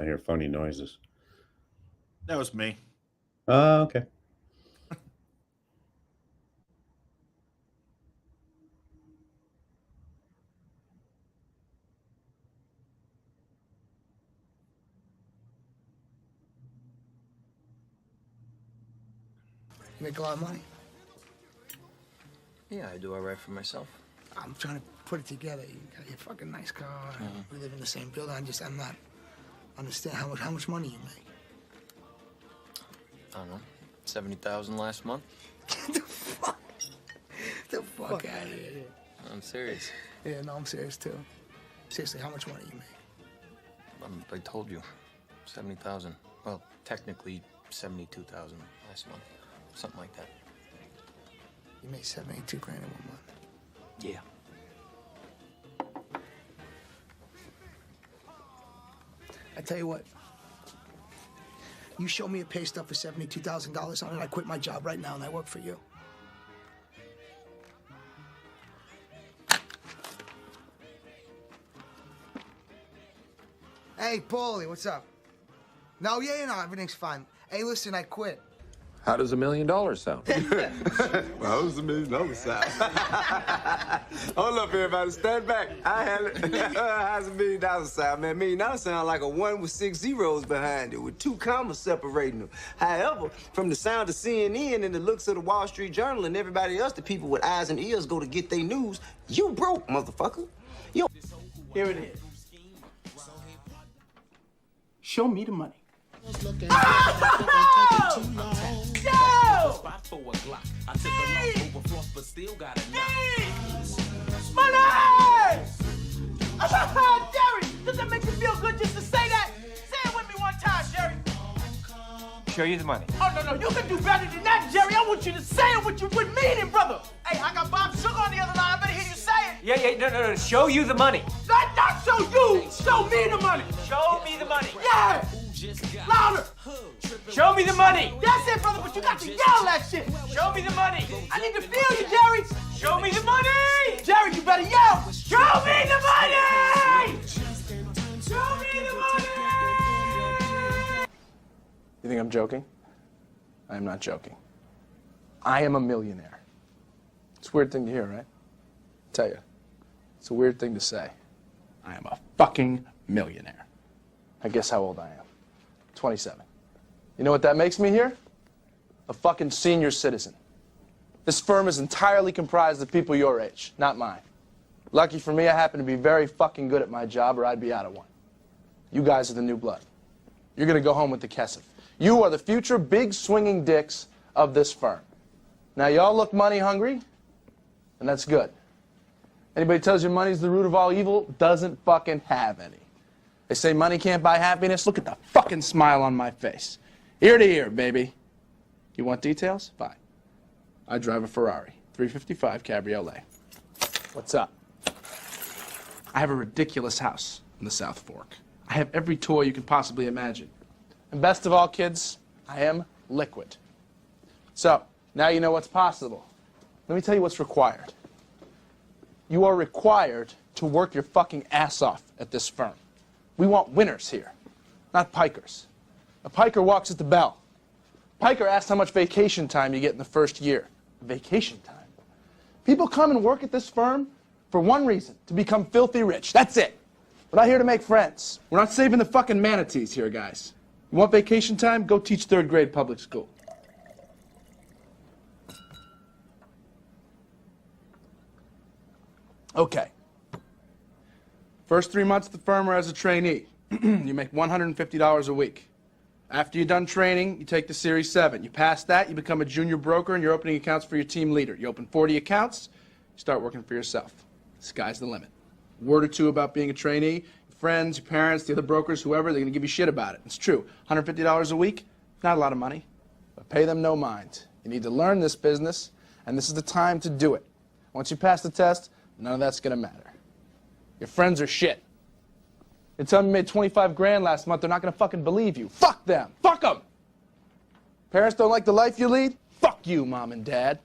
I hear funny noises. That was me. Oh, okay. You make a lot of money. Yeah, I do all right for myself. I'm trying to put it together. You got your fucking nice car. We live in the same building. I'm not understand how much money you make. I don't know, 70,000 last month. Get the fuck out of here. I'm serious. Yeah, no, I'm serious too. Seriously, how much money you make? I told you, 70,000. Well, technically 72,000 last month, something like that. You made 72 grand in 1 month. Yeah. I tell you what. You show me a pay stub for $72,000 on it, I quit my job right now and I work for you. Hey, Paulie, what's up? No, no, everything's fine. Hey, listen, I quit. How does $1 million sound? Well, how does $1 million sound? Hold up, everybody. Stand back. I have it. How's $1 million sound, man? $1 million sound like a 1 with 6 zeros behind it, with 2 commas separating them. However, from the sound of CNN and the looks of the Wall Street Journal and everybody else, the people with eyes and ears go to get their news, you broke, motherfucker. Here it is. Show me the money. Money! Jerry, does that make you feel good just to say that? Say it with me one time, Jerry. Show you the money. Oh, no, you can do better than that, Jerry. I want you to say it with meaning, brother. Hey, I got Bob Sugar on the other line. I better hear you say it. No. Show you the money. Not show you. Show me the money. Show me the money. Yeah. Louder. Show me the money. That's it, brother, but you got to yell that shit. Show me the money. I need to feel you, Jerry. Show me the money. Jerry, you better yell. Show me the money. Show me the money. You think I'm joking? I am not joking. I am a millionaire. It's a weird thing to hear, right? I tell you, it's a weird thing to say. I am a fucking millionaire. I guess how old I am. 27. You know what that makes me here? A fucking senior citizen. This firm is entirely comprised of people your age, not mine. Lucky for me, I happen to be very fucking good at my job, or I'd be out of one. You guys are the new blood. You're gonna go home with the Kesef. You are the future big swinging dicks of this firm. Now, y'all look money hungry, and that's good. Anybody tells you money's the root of all evil doesn't fucking have any. They say money can't buy happiness. Look at the fucking smile on my face. Ear to ear, baby. You want details? Fine. I drive a Ferrari, 355 Cabriolet. What's up? I have a ridiculous house in the South Fork. I have every toy you can possibly imagine. And best of all, kids, I am liquid. So, now you know what's possible. Let me tell you what's required. You are required to work your fucking ass off at this firm. We want winners here, not pikers. A piker walks at the bell. Piker asks how much vacation time you get in the first year. Vacation time? People come and work at this firm for one reason, to become filthy rich. That's it. We're not here to make friends. We're not saving the fucking manatees here, guys. You want vacation time? Go teach 3rd grade public school. Okay. First 3 months at the firm are as a trainee. You make $150 a week. After you're done training, you take the Series 7. You pass that, you become a junior broker, and you're opening accounts for your team leader. You open 40 accounts, you start working for yourself. Sky's the limit. A word or two about being a trainee, your friends, your parents, the other brokers, whoever, they're going to give you shit about it. It's true. $150 a week, not a lot of money, but pay them no mind. You need to learn this business, and this is the time to do it. Once you pass the test, none of that's going to matter. Your friends are shit. They tell me you made 25 grand last month, they're not going to fucking believe you. Fuck them. Fuck them. Parents don't like the life you lead? Fuck you, Mom and Dad.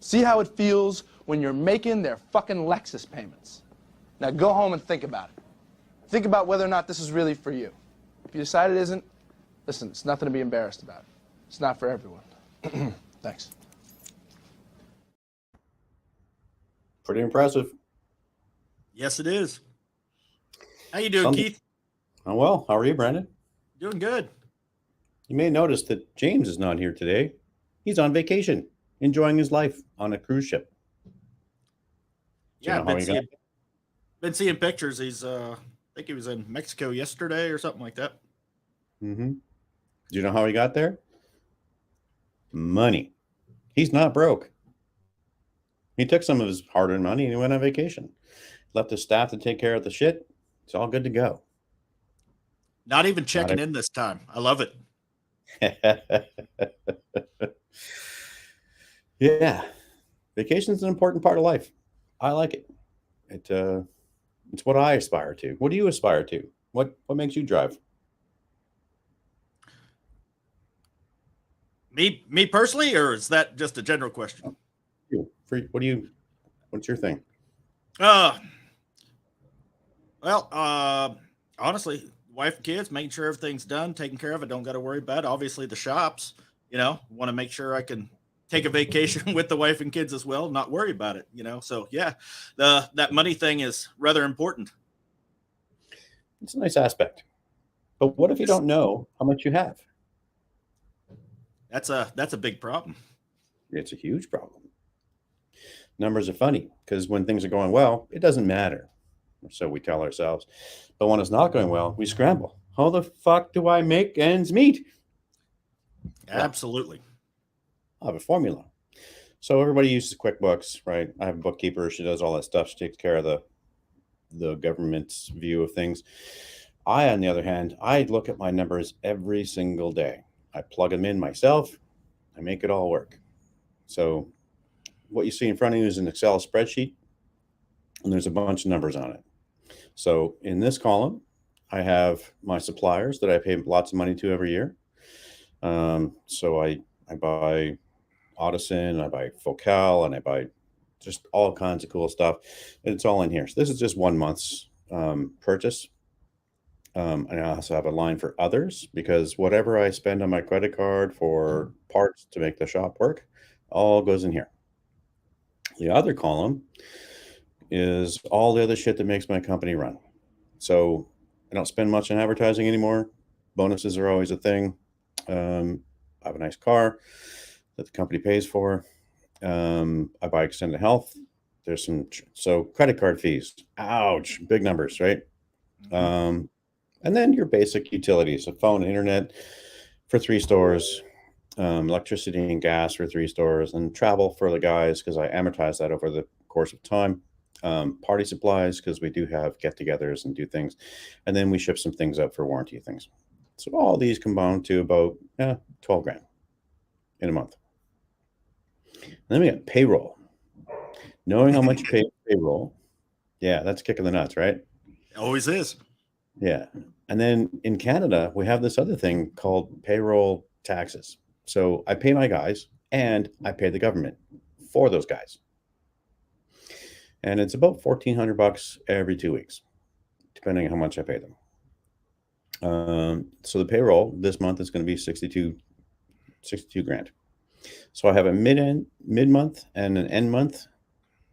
See how it feels when you're making their fucking Lexus payments. Now go home and think about it. think about whether or not this is really for you. If you decide it isn't, listen, it's nothing to be embarrassed about. It's not for everyone. Thanks. Pretty impressive. Yes, it is. How you doing, Something- Keith? Oh, well, how are you, Brandon? Doing good. You may notice that James is not here today. He's on vacation, enjoying his life on a cruise ship. Do you Yeah, know I've how been he got seeing, been seeing pictures. He's I think he was in Mexico yesterday or something like that. Mm-hmm. Do you know how he got there? Money. He's not broke. He took some of his hard-earned money and he went on vacation. Left his staff to take care of the shit. It's all good to go. Not even checking in this time. I love it. Yeah. Vacation's an important part of life. I like it. It's what I aspire to. What do you aspire to? What makes you drive? Me personally, or is that just a general question? What's your thing? Honestly, wife and kids, making sure everything's done, taken care of. I don't got to worry about it. Obviously, the shops, want to make sure I can take a vacation with the wife and kids as well, not worry about it, So yeah, that money thing is rather important. It's a nice aspect. But what if you don't know how much you have? That's a big problem. It's a huge problem. Numbers are funny because when things are going well, it doesn't matter. So we tell ourselves. But when it's not going well, we scramble. How the fuck do I make ends meet? Absolutely. I have a formula. So everybody uses QuickBooks, right? I have a bookkeeper. She does all that stuff. She takes care of the government's view of things. On the other hand, I look at my numbers every single day. I plug them in myself. I make it all work. So what you see in front of you is an Excel spreadsheet, and there's a bunch of numbers on it. So in this column, I have my suppliers that I pay lots of money to every year. So I buy Audison, I buy Focal, and I buy just all kinds of cool stuff. And it's all in here. So this is just 1 month's purchase. And I also have a line for others because whatever I spend on my credit card for parts to make the shop work, all goes in here. The other column is all the other shit that makes my company run. So I don't spend much on advertising anymore. Bonuses are always a thing. I have a nice car that the company pays for. I buy extended health. There's so credit card fees. Ouch, big numbers, right? And then your basic utilities, a phone, internet for 3 stores, electricity and gas for 3 stores, and travel for the guys because I amortize that over the course of time. Party supplies because we do have get-togethers and do things, and then we ship some things out for warranty things. So all these combine to about 12 grand in a month. And then we got payroll. Knowing how much you pay payroll, yeah, that's kicking the nuts, right? Always is. Yeah. And then in Canada, we have this other thing called payroll taxes. So I pay my guys and I pay the government for those guys. And it's about $1,400 every 2 weeks, depending on how much I pay them. So the payroll this month is going to be 62 grand. So I have a mid-month and an end month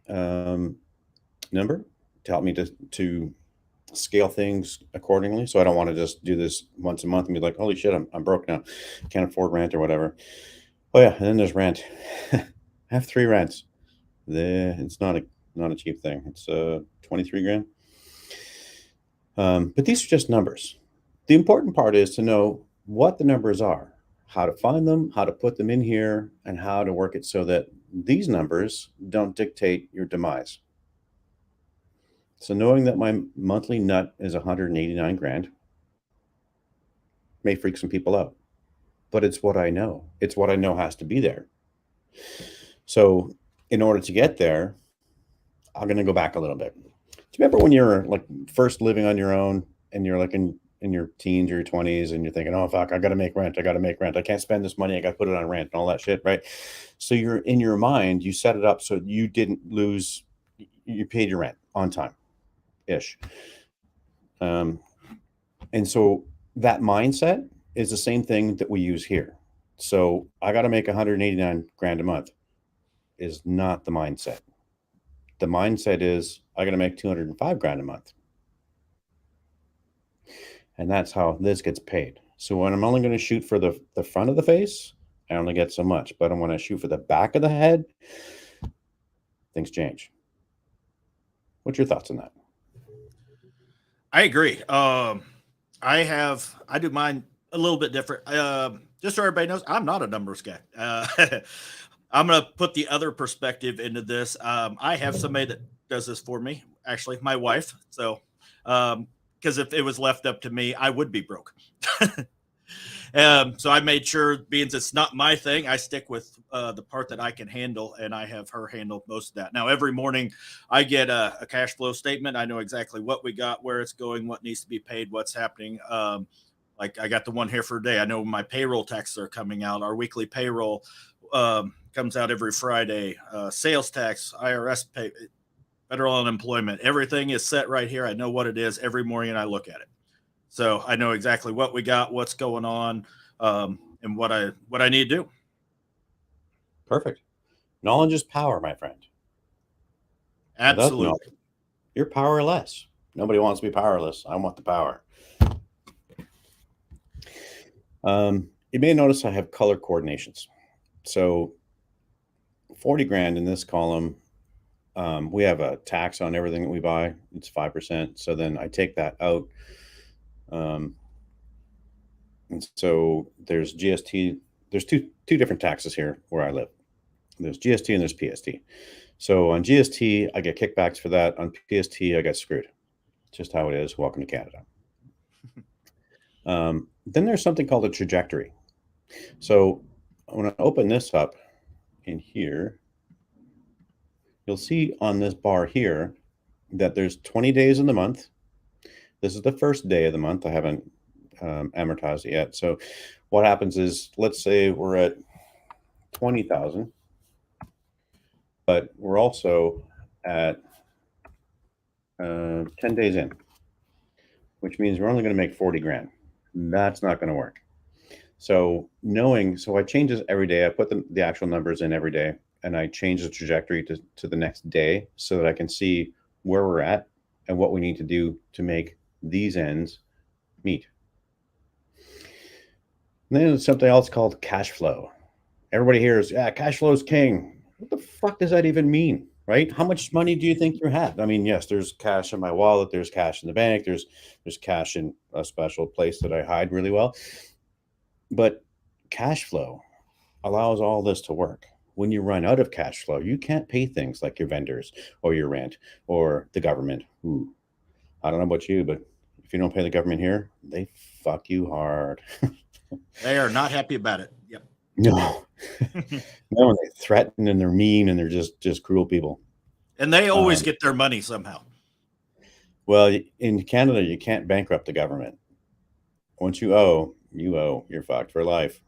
number to help me to scale things accordingly. So I don't want to just do this once a month and be like, holy shit, I'm broke now. Can't afford rent or whatever. Oh yeah. And then there's rent. I have 3 rents. It's not a cheap thing. It's 23 grand. But these are just numbers. The important part is to know what the numbers are, how to find them, how to put them in here, and how to work it so that these numbers don't dictate your demise. So knowing that my monthly nut is 189 grand may freak some people out, but it's what I know. It's what I know has to be there. So in order to get there, I'm going to go back a little bit. Do you remember when you're like first living on your own and you're like in your teens or your 20s and you're thinking, oh, fuck, I got to make rent. I can't spend this money. I got to put it on rent and all that shit, right? So you're in your mind, you set it up so you didn't lose, you paid your rent on time. Ish. And so that mindset is the same thing that we use here. So I got to make 189 grand a month is not the mindset. The mindset is I got to make 205 grand a month. And that's how this gets paid. So when I'm only going to shoot for the front of the face, I only get so much. But when I shoot for the back of the head, things change. What's your thoughts on that? I agree. I do mine a little bit different. Just so everybody knows, I'm not a numbers guy. I'm going to put the other perspective into this. I have somebody that does this for me, actually, my wife. So, because if it was left up to me, I would be broke. So I made sure, being it's not my thing, I stick with the part that I can handle, and I have her handle most of that. Now, every morning I get a cash flow statement. I know exactly what we got, where it's going, what needs to be paid, what's happening. Like I got the one here for a day. I know my payroll taxes are coming out. Our weekly payroll comes out every Friday. Sales tax, IRS pay, federal unemployment, everything is set right here. I know what it is every morning, and I look at it. So I know exactly what we got, what's going on, and what I need to do. Perfect. Knowledge is power, my friend. Absolutely. You're powerless. Nobody wants to be powerless. I want the power. You may notice I have color coordinations. So 40 grand in this column. We have a tax on everything that we buy. It's 5%. So then I take that out. And so there's GST. There's two different taxes here where I live. There's GST and there's PST. So on GST, I get kickbacks for that. On PST, I get screwed. Just how it is. Welcome to Canada. Then there's something called a trajectory. So when I open this up in here, you'll see on this bar here that there's 20 days in the month. This is the first day of the month. I haven't amortized it yet. So what happens is, let's say we're at 20,000, but we're also at 10 days in, which means we're only going to make 40 grand. That's not going to work. So I change this every day. I put the actual numbers in every day, and I change the trajectory to the next day so that I can see where we're at and what we need to do to make these ends meet. And then there's something else called cash flow. Everybody hears, cash flow is king. What the fuck does that even mean, right? How much money do you think you have? I mean, yes, there's cash in my wallet. There's cash in the bank. There's cash in a special place that I hide really well. But cash flow allows all this to work. When you run out of cash flow, you can't pay things like your vendors or your rent or the government. Ooh, I don't know about you, but if you don't pay the government here, they fuck you hard. They are not happy about it. Yep. No. No, they threaten and they're mean and they're just cruel people. And they always get their money somehow. Well, in Canada, you can't bankrupt the government. Once you owe, you're fucked for life.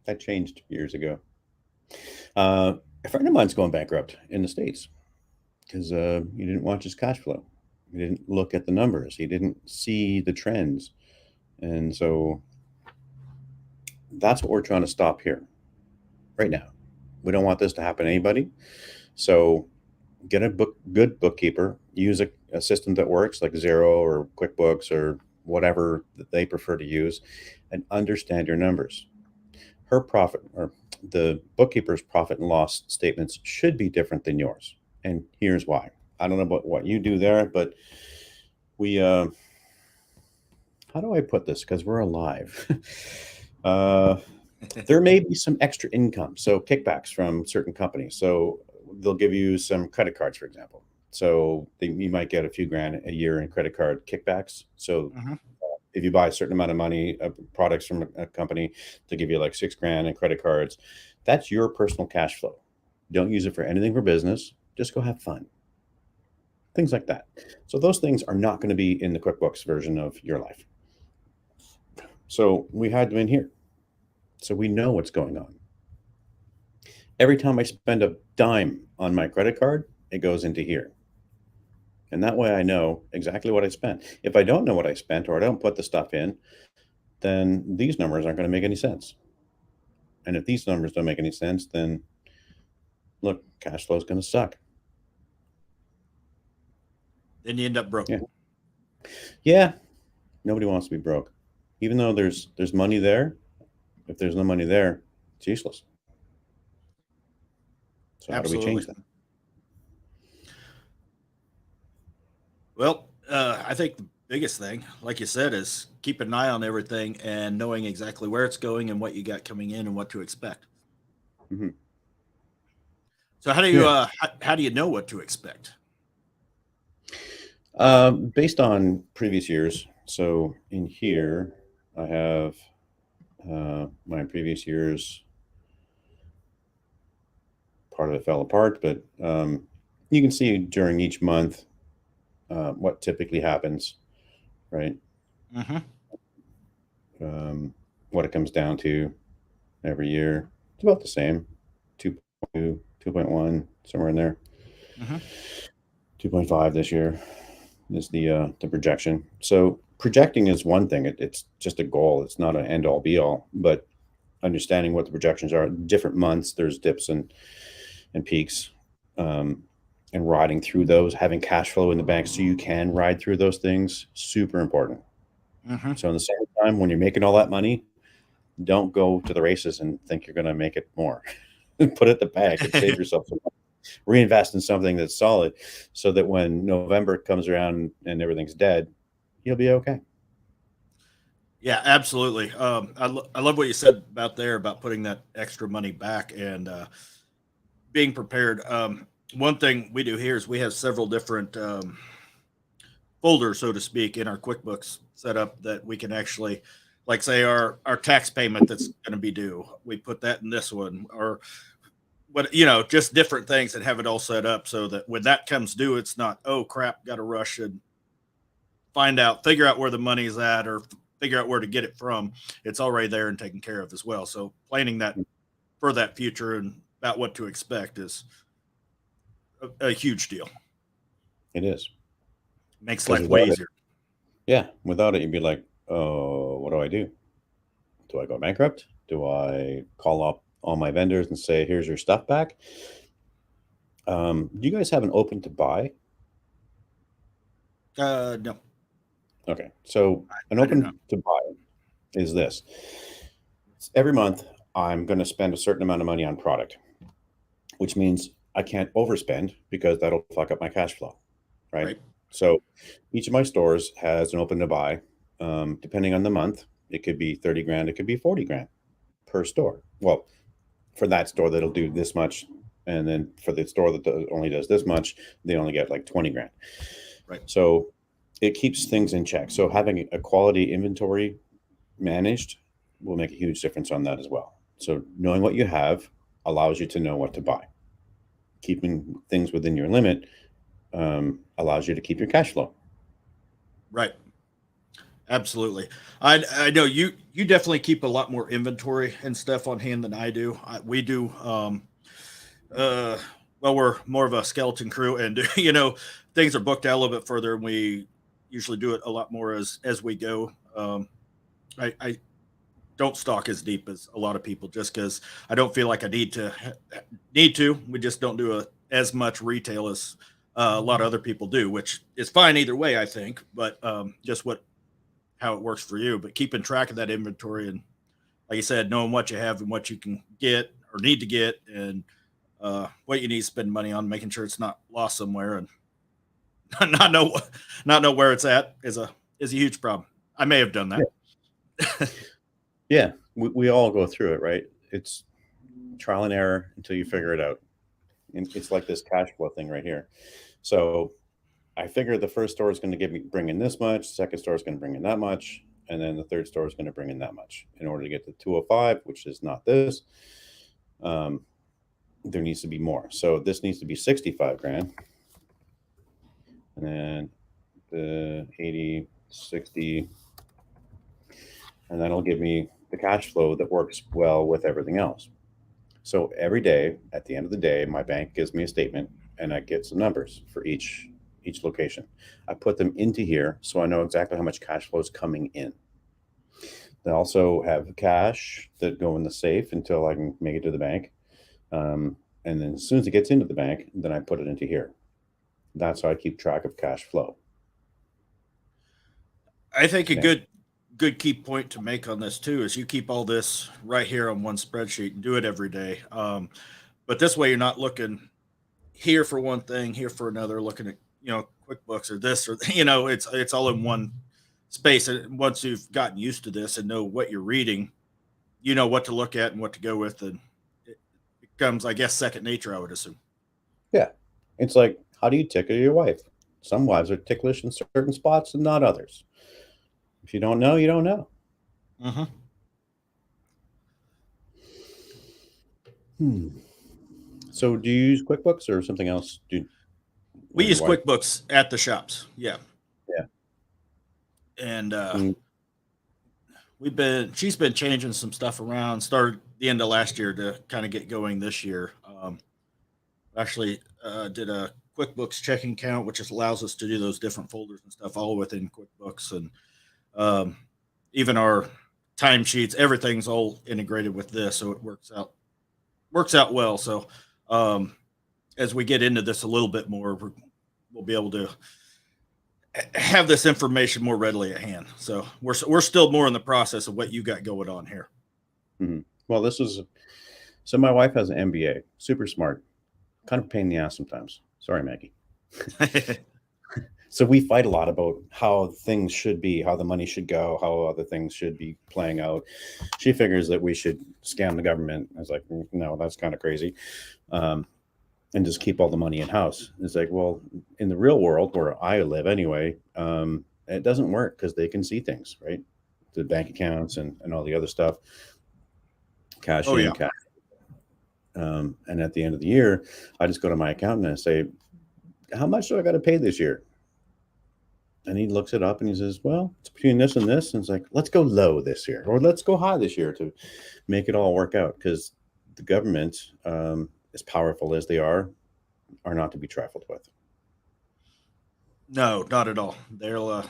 That changed years ago. A friend of mine's going bankrupt in the States because he didn't watch his cash flow. He didn't look at the numbers. He didn't see the trends. And so that's what we're trying to stop here right now. We don't want this to happen to anybody. So get a good bookkeeper, use a system that works like Xero or QuickBooks or whatever that they prefer to use, and understand your numbers. Her profit, or the bookkeeper's profit and loss statements, should be different than yours. And here's why. I don't know about what you do there, but we, how do I put this? Because we're alive. There may be some extra income. So kickbacks from certain companies. So they'll give you some credit cards, for example. So you might get a few grand a year in credit card kickbacks. So if you buy a certain amount of money, products from a company, they'll give you like $6 grand in credit cards. That's your personal cash flow. Don't use it for anything for business. Just go have fun. Things like that. So those things are not going to be in the QuickBooks version of your life. So we had them in here. So we know what's going on. Every time I spend a dime on my credit card, it goes into here. And that way I know exactly what I spent. If I don't know what I spent or I don't put the stuff in, then these numbers aren't going to make any sense. And if these numbers don't make any sense, then look, cash flow is going to suck. Then you end up broke. Yeah. Yeah. Nobody wants to be broke. Even though there's money there, if there's no money there, it's useless. So how do we change that? Well, I think the biggest thing, like you said, is keep an eye on everything and knowing exactly where it's going and what you got coming in and what to expect. Mm-hmm. So how do you how do you know what to expect? Based on previous years. So in here, I have my previous years. Part of it fell apart, but you can see during each month what typically happens, right? Mm-hmm. What it comes down to every year. It's about the same, 2.2, 2.1, somewhere in there. Mm-hmm. 2.5 this year is the projection. So projecting is one thing. It's just a goal. It's not an end all be all, but understanding what the projections are, different months, there's dips and peaks, and riding through those, having cash flow in the bank so you can ride through those things, super important. Mm-hmm. So in the same time, when you're making all that money, don't go to the races and think you're going to make it more. Put it in the bank and save yourself some money. Reinvest in something that's solid so that when November comes around and everything's dead, you'll be okay. Yeah, absolutely. I love what you said about there about putting that extra money back and being prepared. One thing we do here is we have several different folders, so to speak, in our QuickBooks setup that we can actually, like, say our tax payment that's going to be due. We put that in this one, or what, just different things that have it all set up so that when that comes due, it's not, oh crap, got to rush and figure out where the money's at or figure out where to get it from. It's already there and taken care of as well. So planning that for that future and about what to expect is a huge deal. It is. Makes life way easier. Yeah. Without it, you'd be like, oh, what do I do? Do I go bankrupt? Do I call up all my vendors and say, here's your stuff back? Do you guys have an open to buy? No. Okay. So an open to buy is this. Every month, I'm going to spend a certain amount of money on product, which means I can't overspend because that'll fuck up my cash flow, right? So each of my stores has an open to buy. Depending on the month, it could be 30 grand, it could be 40 grand per store. Well, for that store, that'll do this much. And then for the store that only does this much, they only get like 20 grand. Right. So it keeps things in check. So having a quality inventory managed will make a huge difference on that as well. So knowing what you have allows you to know what to buy. Keeping things within your limit allows you to keep your cash flow. Right. Absolutely. I know you definitely keep a lot more inventory and stuff on hand than I do. We do. Well, we're more of a skeleton crew, and things are booked out a little bit further, and we usually do it a lot more as we go. I don't stock as deep as a lot of people just because I don't feel like I need to. We just don't do as much retail as a lot of other people do, which is fine either way, I think. But just how it works for you. But keeping track of that inventory and, like you said, knowing what you have and what you can get or need to get and what you need to spend money on, making sure it's not lost somewhere and not know where it's at is a huge problem. I may have done that. Yeah. Yeah, we all go through it, right? It's trial and error until you figure it out. And it's like this cash flow thing right here. So I figured the first store is going to bring in this much, second store is going to bring in that much, and then the third store is going to bring in that much. In order to get to 205, which is not this, there needs to be more. So this needs to be 65 grand. And then the 80, 60, and that'll give me the cash flow that works well with everything else. So every day, at the end of the day, my bank gives me a statement and I get some numbers for each each location. I put them into here so I know exactly how much cash flow is coming in. They also have cash that go in the safe until I can make it to the bank. And then as soon as it gets into the bank, then I put it into here. That's how I keep track of cash flow. I think a good key point to make on this too is you keep all this right here on one spreadsheet and do it every day. But this way you're not looking here for one thing, here for another, looking at, QuickBooks or this or, it's all in one space. And once you've gotten used to this and know what you're reading, you know what to look at and what to go with. And it becomes, I guess, second nature, I would assume. Yeah. It's like, how do you tickle your wife? Some wives are ticklish in certain spots and not others. If you don't know, you don't know. So do you use QuickBooks or something else? We use QuickBooks at the shops. Yeah. Yeah. And she's been changing some stuff around, started the end of last year to kind of get going this year. Actually did a QuickBooks checking account, which just allows us to do those different folders and stuff all within QuickBooks. And even our timesheets, everything's all integrated with this. So it works out well. So as we get into this a little bit more, we'll be able to have this information more readily at hand. So we're still more in the process of what you got going on here. Mm-hmm. Well, so my wife has an MBA, super smart, kind of a pain in the ass sometimes. Sorry, Maggie. So we fight a lot about how things should be, how the money should go, how other things should be playing out. She figures that we should scam the government. I was like, no, that's kind of crazy. And just keep all the money in house. It's like, well, in the real world where I live anyway, it doesn't work because they can see things, right? The bank accounts and all the other stuff, cash in, cash. And at the end of the year, I just go to my accountant and say, how much do I got to pay this year? And he looks it up and he says, well, it's between this and this. And it's like, let's go low this year, or let's go high this year to make it all work out. Because the government, as powerful as they are not to be trifled with. No, not at all. They'll,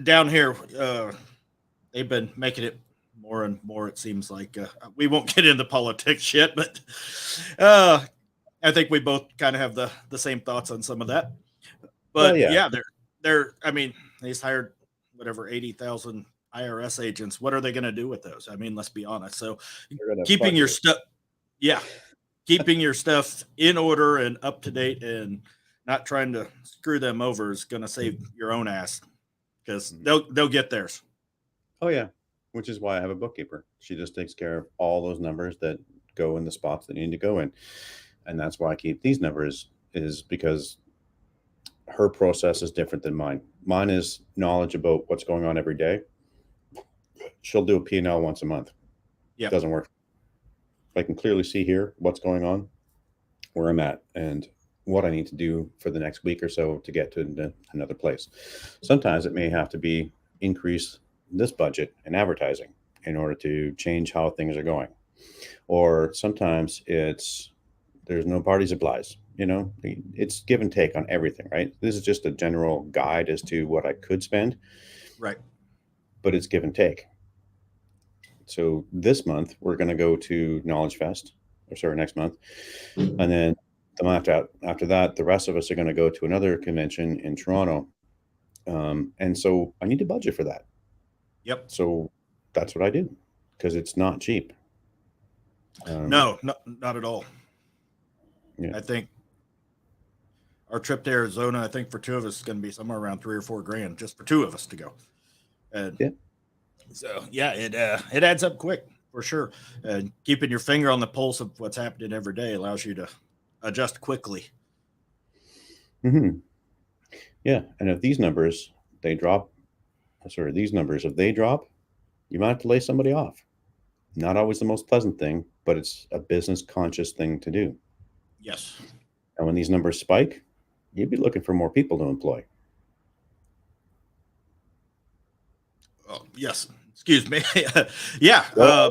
down here, they've been making it more and more. It seems like we won't get into politics yet, but I think we both kind of have the same thoughts on some of that. But they're. I mean, they just hired whatever 80,000 IRS agents. What are they going to do with those? I mean, let's be honest. So keeping your stuff, keeping your stuff in order and up to date, and not trying to screw them over is going to save your own ass, because they'll get theirs. Oh yeah, which is why I have a bookkeeper. She just takes care of all those numbers that go in the spots that need to go in, and that's why I keep these numbers, is because her process is different than mine. Mine is knowledge about what's going on every day. She'll do a P&L once a month. Yeah, it doesn't work. I can clearly see here what's going on, where I'm at, and what I need to do for the next week or so to get to another place. Sometimes it may have to be increase this budget in advertising in order to change how things are going. Or sometimes there's no party supplies. It's give and take on everything, right? This is just a general guide as to what I could spend. Right. But it's give and take. So this month we're going to go to Knowledge Fest, next month. And then the month after that, the rest of us are going to go to another convention in Toronto. And so I need to budget for that. Yep. So that's what I do, because it's not cheap. No, not at all. Yeah. I think our trip to Arizona, I think for two of us is going to be somewhere around $3,000 or $4,000 just for two of us to go. And so, it adds up quick for sure. And keeping your finger on the pulse of what's happening every day allows you to adjust quickly. Mm-hmm. Yeah. And if these numbers, if they drop, you might have to lay somebody off. Not always the most pleasant thing, but it's a business conscious thing to do. Yes. And when these numbers spike, you'd be looking for more people to employ. Oh, yes. Excuse me. Yeah.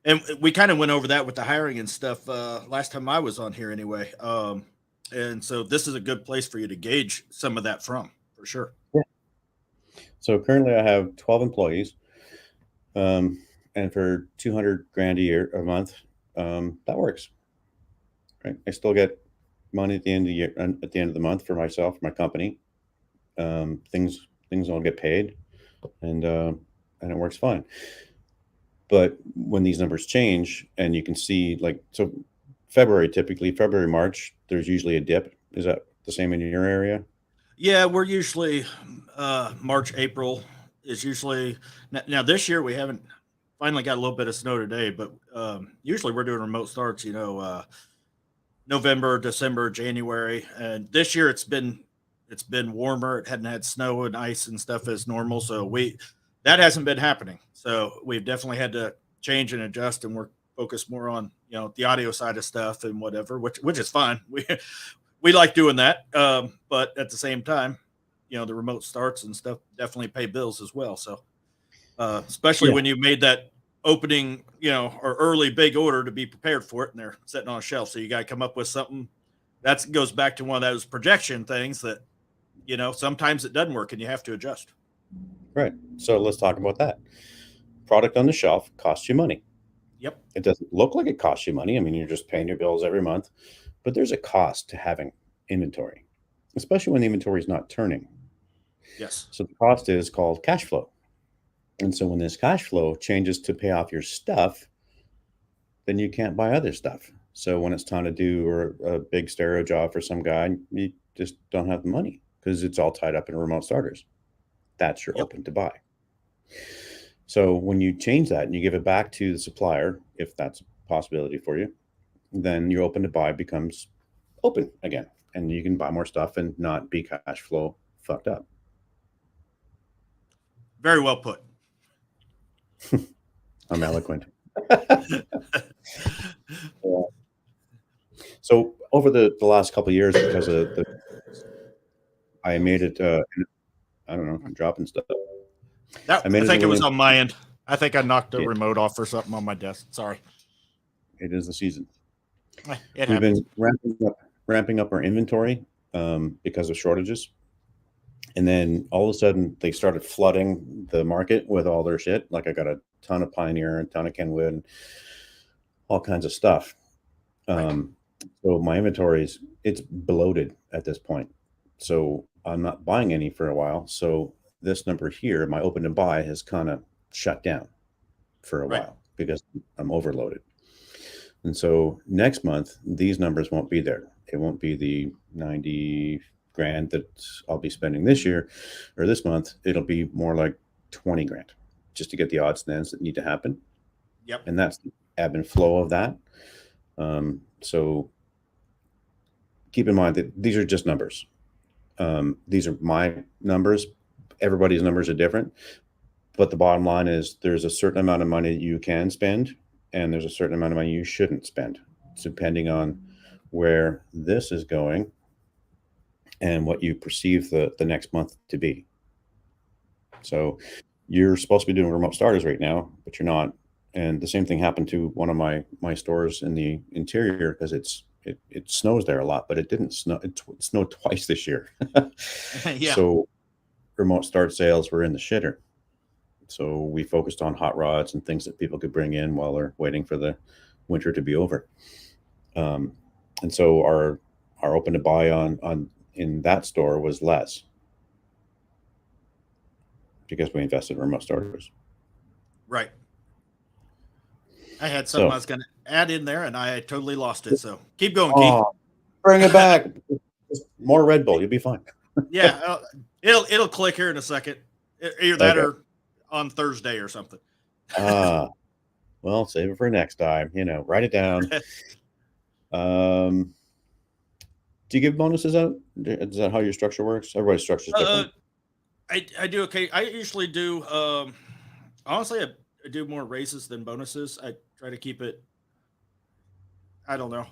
And we kind of went over that with the hiring and stuff last time I was on here anyway. And so this is a good place for you to gauge some of that from, for sure. So currently I have 12 employees. And for 200 grand a month, that works. Right. I still get money at the end of the year, at the end of the month for myself, my company. Things all get paid, and it works fine. But when these numbers change, and you can see, like, so typically February, March, there's usually a dip. Is that the same in your area? Yeah, we're usually March, April is usually now this year we haven't finally got a little bit of snow today, but usually we're doing remote starts, November, December, January. And this year it's been warmer. It hadn't had snow and ice and stuff as normal. So that hasn't been happening. So we've definitely had to change and adjust, and we're focused more on, the audio side of stuff and whatever, which is fine. We like doing that. But at the same time, the remote starts and stuff definitely pay bills as well. So especially when you made that opening, or early big order to be prepared for it, and they're sitting on a shelf. So you got to come up with something that goes back to one of those projection things that, sometimes it doesn't work and you have to adjust. Right. So let's talk about that. Product on the shelf costs you money. Yep. It doesn't look like it costs you money. I mean, you're just paying your bills every month, but there's a cost to having inventory, especially when the inventory is not turning. Yes. So the cost is called cash flow. And so when this cash flow changes to pay off your stuff, then you can't buy other stuff. So when it's time to do a big stereo job for some guy, you just don't have the money because it's all tied up in remote starters. That's your open to buy. So when you change that and you give it back to the supplier, if that's a possibility for you, then your open to buy becomes open again, and you can buy more stuff and not be cash flow fucked up. Very well put. I'm eloquent. So over the last couple of years, because of I made it. I don't know. I'm dropping stuff. I think it was on my end. I think I knocked the remote off or something on my desk. Sorry. It is the season. We've been ramping up our inventory because of shortages. And then all of a sudden they started flooding the market with all their shit. Like I got a ton of Pioneer and a ton of Kenwood and all kinds of stuff. So my inventory it's bloated at this point. So I'm not buying any for a while. So this number here, my open to buy, has kind of shut down for a while because I'm overloaded. And so next month, these numbers won't be there. It won't be the 90 grand that I'll be spending this year or this month. It'll be more like 20 grand just to get the odds and ends that need to happen. Yep. And that's the ebb and flow of that. So keep in mind that these are just numbers. These are my numbers. Everybody's numbers are different. But the bottom line is there's a certain amount of money you can spend, and there's a certain amount of money you shouldn't spend, depending on where this is going and what you perceive the next month to be. So you're supposed to be doing remote starters right now, but you're not. And the same thing happened to one of my stores in the interior because it snows there a lot, but it didn't snow. It snowed twice this year. Yeah. So remote start sales were in the shitter. So we focused on hot rods and things that people could bring in while they're waiting for the winter to be over. And so our open to buy on in that store was less because we invested in remote starters. Right. I had something I was going to add in there, and I totally lost it. So keep going, Keith. Bring it back. Just more Red Bull. You'll be fine. Yeah, it'll click here in a second. Either that or on Thursday or something. Well, save it for next time. Write it down. Do you give bonuses out? Is that how your structure works? Everybody's structure is different. I do. Okay. I usually do. Honestly, I do more raises than bonuses. I try to keep it. I don't know.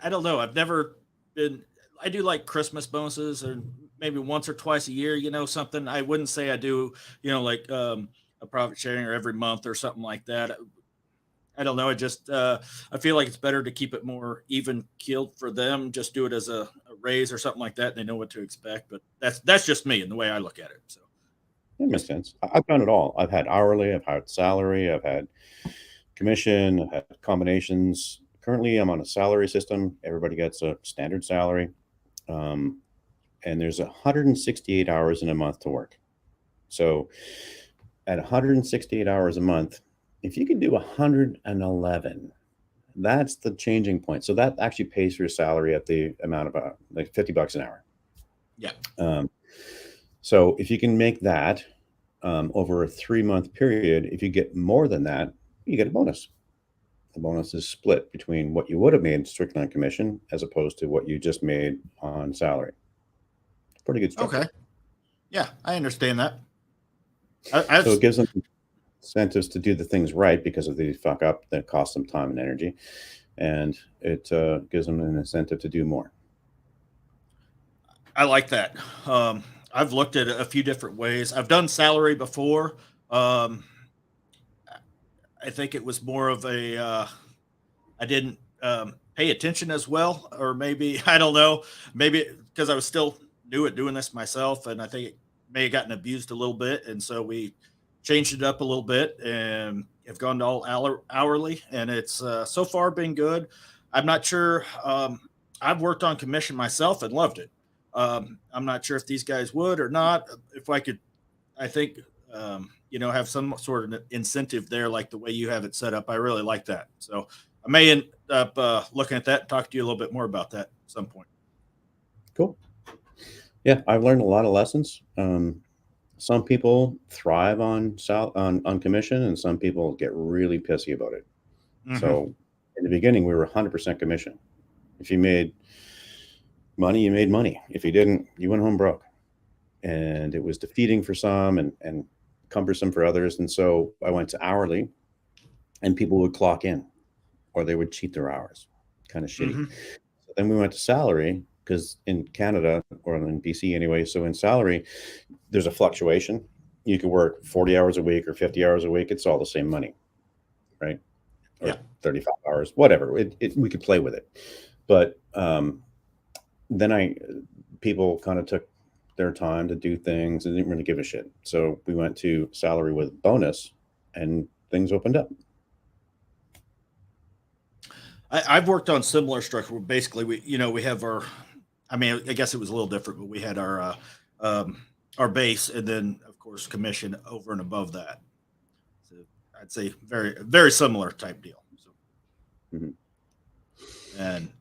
I don't know. I've never been. I do like Christmas bonuses, or maybe once or twice a year. Something. I wouldn't say I do. Like a profit sharing or every month or something like that. I don't know. It just I feel like it's better to keep it more even keeled for them. Just do it as a raise or something like that. And they know what to expect. But that's just me and the way I look at it. So That makes sense. I've done it all. I've had hourly, I've had salary, I've had commission, I've had combinations. Currently, I'm on a salary system. Everybody gets a standard salary. Um, and there's 168 hours in a month to work. So at 168 hours a month, if you could do 111, that's the changing point. So that actually pays for your salary at the amount of like $50 an hour. yeah, So if you can make that over a 3-month period, if you get more than that, you get a bonus. The bonus is split between what you would have made strictly on commission as opposed to what you just made on salary. Pretty good stuff. okay, yeah, I understand that. So it gives them incentives to do the things right because if they fuck up, that costs them time and energy, and it gives them an incentive to do more. I like that. I've looked at a few different ways. I've done salary before. I think it was more of a I didn't pay attention as well, or maybe I don't know, maybe because I was still new at doing this myself, and I think it may have gotten abused a little bit, and so we changed it up a little bit and have gone to all hourly, and it's so far been good. I'm not sure. I've worked on commission myself and loved it. I'm not sure if these guys would or not. If I could, I think, have some sort of incentive there, like the way you have it set up. I really like that. So I may end up looking at that and talk to you a little bit more about that at some point. Cool. Yeah, I've learned a lot of lessons. Some people thrive on commission, and some people get really pissy about it. Mhm. So in the beginning, we were 100% commission. If you made money, you made money. If you didn't, you went home broke. And it was defeating for some and cumbersome for others. And so I went to hourly, and people would clock in or they would cheat their hours. Kind of shitty. Mhm. So then we went to salary because in Canada or in BC anyway. So in salary, there's a fluctuation. You could work 40 hours a week or 50 hours a week. It's all the same money, right? Or Yeah. 35 hours, whatever. We could play with it. But then people kind of took their time to do things and didn't really give a shit. So we went to salary with bonus, and things opened up. I've worked on similar structure. Basically, we have our. I mean, I guess it was a little different, but we had our base, and then of course commission over and above that. So I'd say very very similar type deal. So, Mhm. And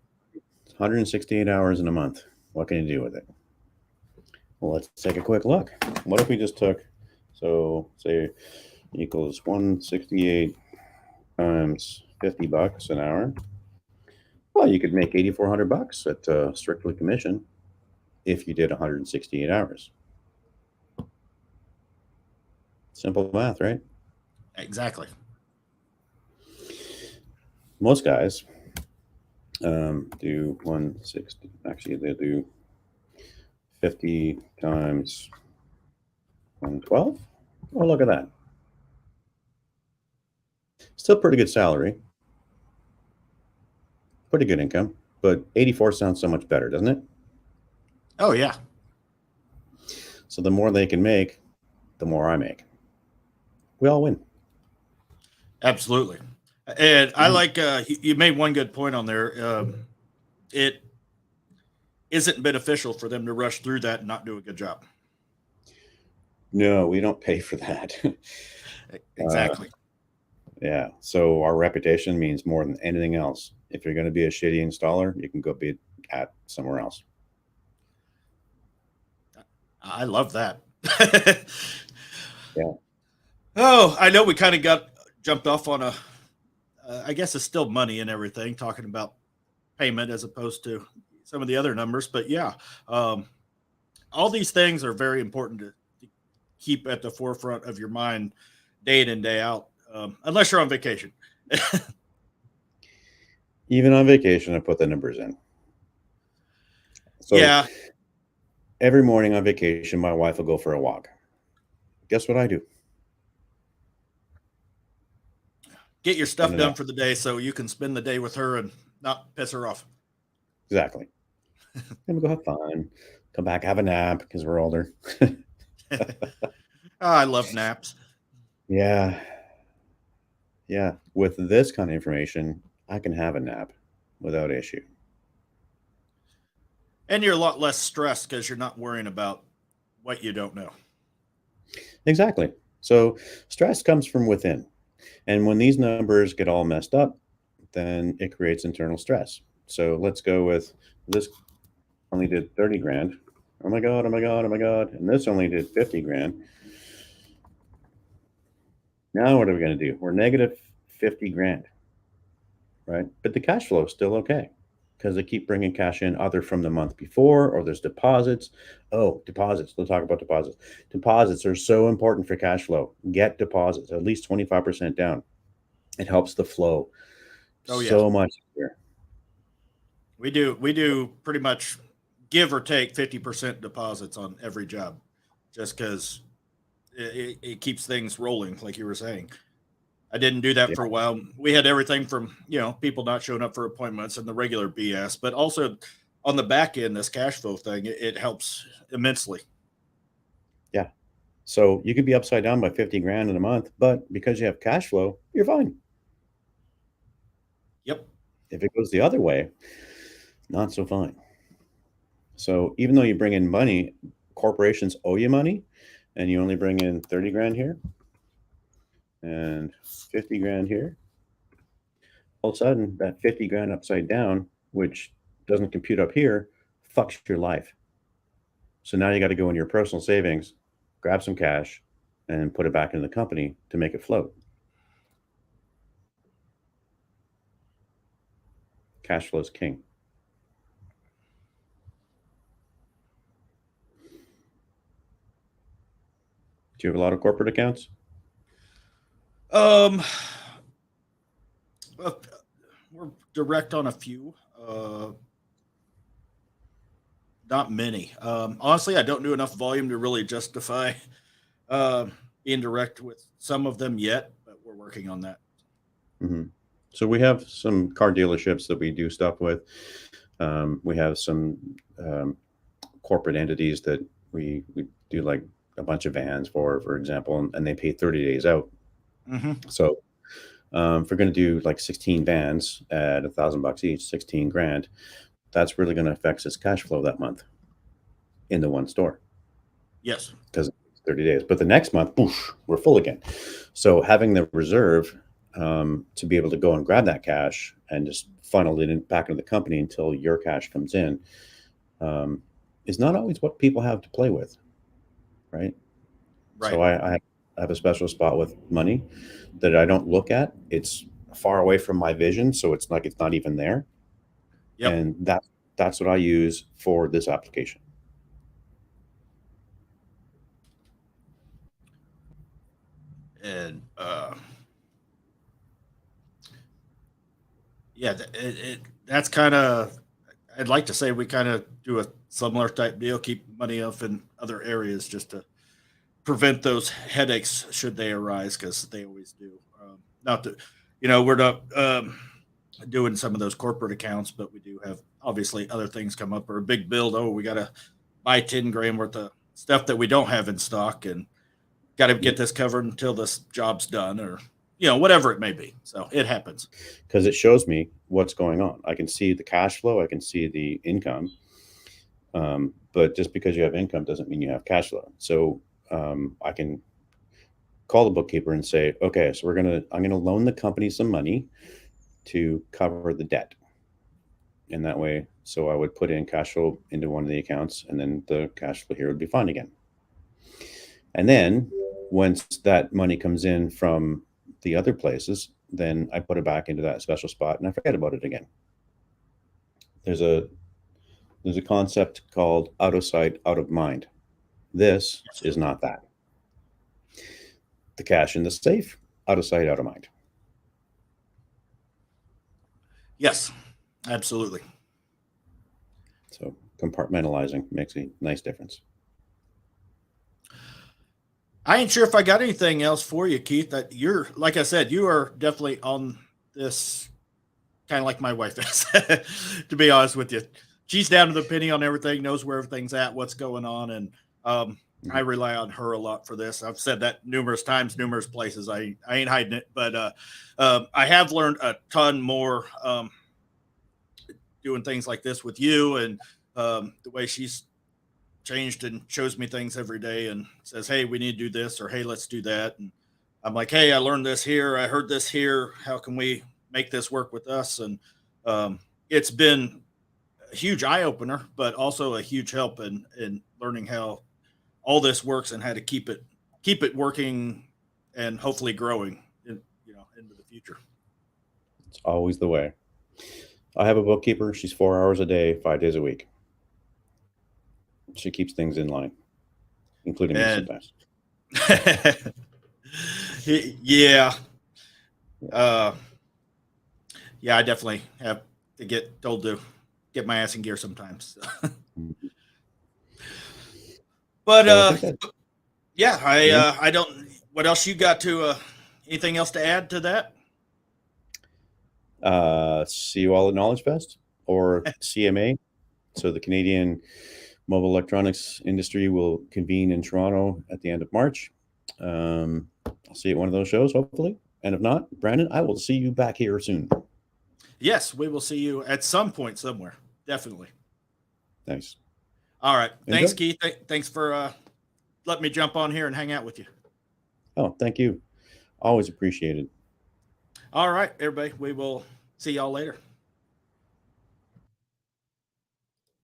168 hours in a month. What can you do with it? Well, let's take a quick look. What if we just took, so say equals 168 times $50 an hour. Well, you could make $8,400 at strictly commission if you did 168 hours. Simple math, right? exactly. Most guys do 160. Actually, they do 50 times 112. Oh, look at that. Still pretty good salary. Pretty good income, but 84 sounds so much better, doesn't it? Oh yeah, So the more they can make, the more I make. We all win. absolutely. And I like you made one good point on there. It isn't beneficial for them to rush through that and not do a good job. No, we don't pay for that. Exactly. Yeah. So our reputation means more than anything else. If you're going to be a shitty installer, you can go be at somewhere else. I love that. Yeah. Oh, I know we kind of got jumped off on a. I guess it's still money and everything, talking about payment as opposed to some of the other numbers. But yeah, all these things are very important to keep at the forefront of your mind day in and day out, unless you're on vacation. Even on vacation, I put the numbers in. So Yeah. every morning on vacation, my wife will go for a walk. Guess what I do? Get your stuff And done enough. for the day so you can spend the day with her and not piss her off. Exactly. Then we go have fun, come back, have a nap because we're older. I love naps. Yeah. Yeah. With this kind of information, I can have a nap without issue. And you're a lot less stressed because you're not worrying about what you don't know. Exactly. So stress comes from within. And when these numbers get all messed up, then it creates internal stress. So let's go with this only did 30 grand. Oh my God, oh my God, oh my God. And this only did 50 grand. Now what are we going to do? We're negative 50 grand, right? But the cash flow is still okay because they keep bringing cash in either from the month before or there's deposits. Oh, deposits. Let's talk about deposits. Deposits are so important for cash flow. Get deposits, at least 25% down. It helps the flow so much here. We do pretty much give or take 50% deposits on every job just because it keeps things rolling, like you were saying. I didn't do that for a while. We had everything from, people not showing up for appointments and the regular BS, but also on the back end, this cash flow thing, it helps immensely. Yeah. So you could be upside down by 50 grand in a month, but because you have cash flow, you're fine. Yep. If it goes the other way, not so fine. So even though you bring in money, corporations owe you money, and you only bring in 30 grand here and 50 grand here. All of a sudden, that 50 grand upside down, which doesn't compute up here, fucks your life. So now you got to go into your personal savings, grab some cash, and put it back into the company to make it float. Cash flow is king. Do you have a lot of corporate accounts? We're direct on a few, not many. Honestly, I don't do enough volume to really justify being direct with some of them yet, but we're working on that. Mm-hmm. So we have some car dealerships that we do stuff with. We have some corporate entities that we do like a bunch of vans for example, and they pay 30 days out. Mm-hmm. So if we're going to do like 16 vans at $1,000 each, 16 grand, that's really going to affect his cash flow that month in the one store. Yes. Because it's 30 days. But the next month, boosh, we're full again. So having the reserve to be able to go and grab that cash and just funnel it back into the company until your cash comes in is not always what people have to play with. Right. So I have a special spot with money that I don't look at. It's far away from my vision. So it's like, it's not even there. Yep. And that's what I use for this application. And that's kind of, I'd like to say we kind of do a similar type deal, keep money up in other areas just to prevent those headaches should they arise, because they always do. Not that, we're not doing some of those corporate accounts, but we do have obviously other things come up, or a big build. Oh, we got to buy 10 grand worth of stuff that we don't have in stock and got to get this covered until this job's done, or whatever it may be. So it happens because it shows me what's going on. I can see the cash flow, I can see the income, but just because you have income doesn't mean you have cash flow. So I can call the bookkeeper and say, okay, so I'm gonna loan the company some money to cover the debt, and that way, so I would put in cash flow into one of the accounts, and then the cash flow here would be fine again. And then once that money comes in from the other places, then I put it back into that special spot and I forget about it again. There's a concept called out of sight, out of mind. This is not that. The cash in the safe, out of sight, out of mind. Yes, absolutely. So compartmentalizing makes a nice difference. I ain't sure if I got anything else for you, Keith. That you're, like I said, you are definitely on this kind of like my wife is, to be honest with you. She's down to the penny on everything, knows where everything's at, what's going on. And I rely on her a lot for this. I've said that numerous times, numerous places. I ain't hiding it, but I have learned a ton more doing things like this with you, and the way she's changed and shows me things every day and says, hey, we need to do this, or hey, let's do that. And I'm like, hey, I learned this here. I heard this here. How can we make this work with us? And it's been a huge eye opener, but also a huge help in learning how all this works and how to keep it working and hopefully growing into the future. It's always the way. I have a bookkeeper. She's 4 hours a day, 5 days a week. She keeps things in line, including me sometimes. Yeah. Yeah, I definitely have to get told to get my ass in gear sometimes. But yeah, I don't. What else you got to? Anything else to add to that? See you all at Knowledge Fest or CMA. So the Canadian Mobile Electronics Industry will convene in Toronto at the end of March. I'll see you at one of those shows, hopefully. And if not, Brandon, I will see you back here soon. Yes, we will see you at some point somewhere. Definitely. Nice. All right. Thanks, Keith. Thanks for letting me jump on here and hang out with you. Oh, thank you. Always appreciate it. All right, everybody. We will see y'all later.